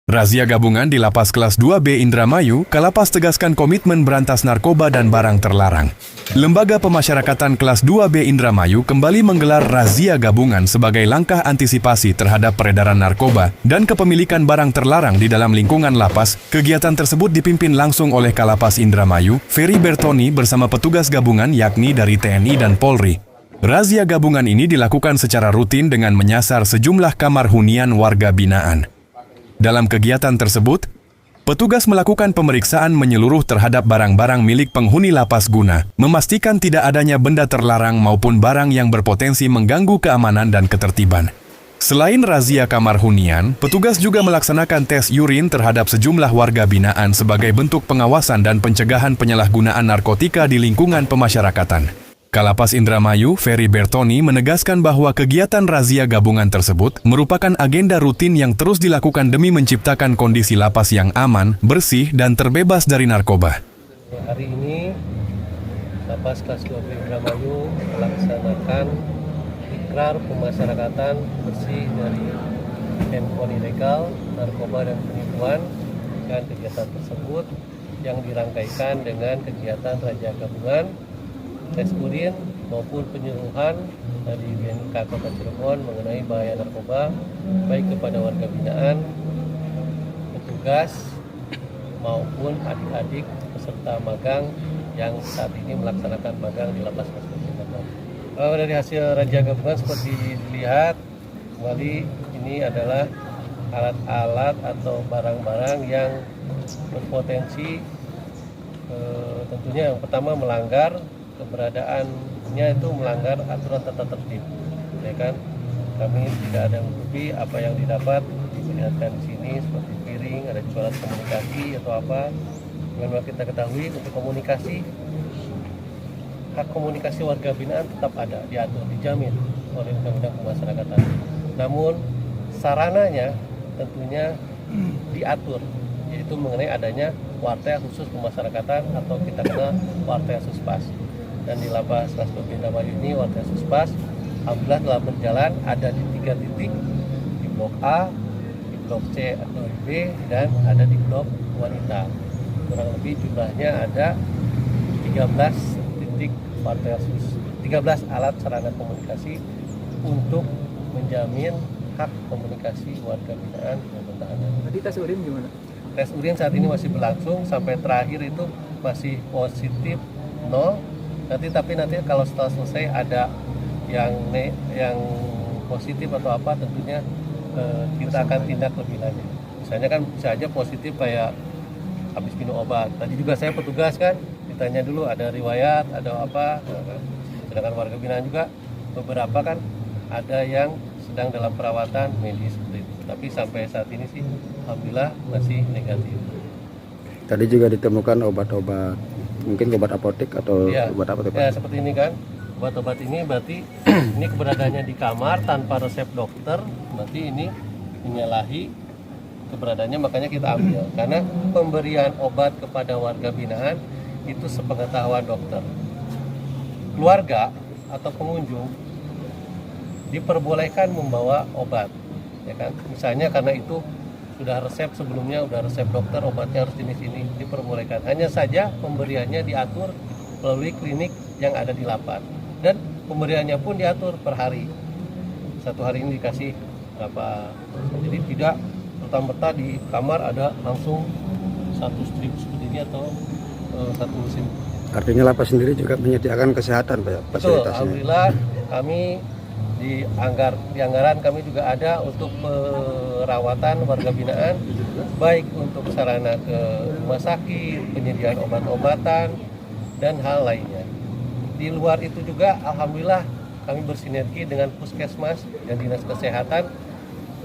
Razia gabungan di Lapas Kelas 2B Indramayu, Kalapas tegaskan komitmen berantas narkoba dan barang terlarang. Lembaga Pemasyarakatan Kelas 2B Indramayu kembali menggelar razia gabungan sebagai langkah antisipasi terhadap peredaran narkoba dan kepemilikan barang terlarang di dalam lingkungan lapas. Kegiatan tersebut dipimpin langsung oleh Kalapas Indramayu, Ferry Bertoni bersama petugas gabungan yakni dari TNI dan Polri. Razia gabungan ini dilakukan secara rutin dengan menyasar sejumlah kamar hunian warga binaan. Dalam kegiatan tersebut, petugas melakukan pemeriksaan menyeluruh terhadap barang-barang milik penghuni lapas guna memastikan tidak adanya benda terlarang maupun barang yang berpotensi mengganggu keamanan dan ketertiban. Selain razia kamar hunian, petugas juga melaksanakan tes urin terhadap sejumlah warga binaan sebagai bentuk pengawasan dan pencegahan penyalahgunaan narkotika di lingkungan pemasyarakatan. Kalapas Indramayu, Ferry Bertoni menegaskan bahwa kegiatan razia gabungan tersebut merupakan agenda rutin yang terus dilakukan demi menciptakan kondisi lapas yang aman, bersih, dan terbebas dari narkoba. Hari ini, Lapas Kelas 2B Indramayu melaksanakan ikrar pemasyarakatan bersih dari handphone ilegal, narkoba, dan penipuan, dan kegiatan tersebut yang dirangkaikan dengan kegiatan razia gabungan, tes urin maupun penyuluhan dari BNK Kota Cirebon mengenai bahaya narkoba baik kepada warga binaan, petugas maupun adik-adik peserta magang yang saat ini melaksanakan magang di Lapas Kelas 2B Indramayu. Dari hasil razia gabungan seperti dilihat kembali ini adalah alat-alat atau barang-barang yang berpotensi tentunya yang pertama melanggar keberadaannya itu melanggar aturan tata tertib, ya kan? Kami tidak ada menutupi apa yang didapat diperlihatkan di sini seperti piring, ada surat komunikasi atau apa. Dengan kita ketahui untuk komunikasi, hak komunikasi warga binaan tetap ada, diatur, dijamin oleh Undang-Undang Pemasyarakatan. Namun sarananya tentunya diatur, yaitu mengenai adanya warta khusus pemasyarakatan atau kita kenal warta suspas. Dan di Lapas Kelas 2B Indramayu ini warta suspas alhamdulillah telah berjalan, ada di 3 titik, di blok A, di blok C atau di B, dan ada di blok wanita. Kurang lebih jumlahnya ada 13 titik warta khusus, 13 alat sarana komunikasi untuk menjamin hak komunikasi warga binaan maupun tahanan. Tadi tes urin gimana? Tes urin saat ini masih berlangsung, sampai terakhir itu masih positif 0. Nanti kalau setelah selesai ada yang positif atau apa, tentunya kita akan tindak lebih lanjut. Misalnya kan bisa aja positif kayak habis minum obat. Tadi juga saya petugas kan ditanya dulu ada riwayat, ada apa. Sedangkan warga binaan juga beberapa kan ada yang sedang dalam perawatan medis seperti itu. Tapi sampai saat ini sih alhamdulillah masih negatif. Tadi juga ditemukan obat-obat, mungkin obat apotek atau ya, obat apa? Ya seperti ini kan, obat-obat ini berarti ini keberadaannya di kamar tanpa resep dokter, berarti ini menyalahi keberadaannya, makanya kita ambil. Karena pemberian obat kepada warga binaan itu sepengetahuan dokter. Keluarga atau pengunjung diperbolehkan membawa obat, ya kan? Misalnya karena itu sudah resep sebelumnya, sudah resep dokter obatnya harus jenis ini, diperbolehkan. Hanya saja pemberiannya diatur melalui klinik yang ada di lapas, dan pemberiannya pun diatur per hari. Satu hari ini dikasih berapa, jadi tidak serta-merta di kamar ada langsung satu strip seperti ini atau satu mesin. Artinya lapas sendiri juga menyediakan kesehatan, Pak, Betul, fasilitasnya. alhamdulillah kami di anggaran kami juga ada untuk perawatan warga binaan, baik untuk sarana ke rumah sakit, penyediaan obat-obatan, dan hal lainnya. Di luar itu juga alhamdulillah kami bersinergi dengan puskesmas dan dinas kesehatan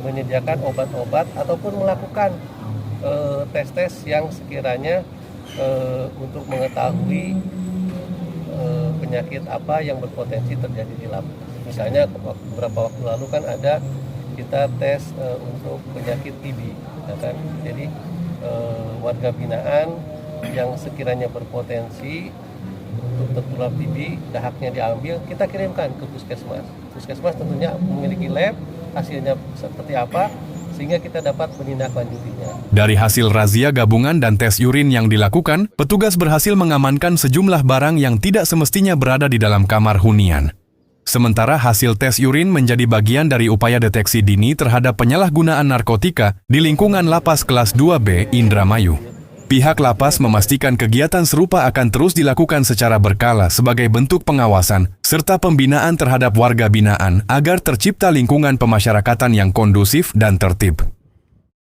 menyediakan obat-obat ataupun melakukan tes-tes yang sekiranya untuk mengetahui penyakit apa yang berpotensi terjadi di lapas. Misalnya beberapa waktu lalu kan ada kita tes untuk penyakit TB, ya kan? Jadi warga binaan yang sekiranya berpotensi untuk tertular TB, dahaknya diambil, kita kirimkan ke puskesmas. Puskesmas tentunya memiliki lab hasilnya seperti apa, sehingga kita dapat menindaklanjutinya. Dari hasil razia gabungan dan tes urin yang dilakukan, petugas berhasil mengamankan sejumlah barang yang tidak semestinya berada di dalam kamar hunian. Sementara hasil tes urin menjadi bagian dari upaya deteksi dini terhadap penyalahgunaan narkotika di lingkungan Lapas Kelas 2B Indramayu. Pihak lapas memastikan kegiatan serupa akan terus dilakukan secara berkala sebagai bentuk pengawasan serta pembinaan terhadap warga binaan agar tercipta lingkungan pemasyarakatan yang kondusif dan tertib.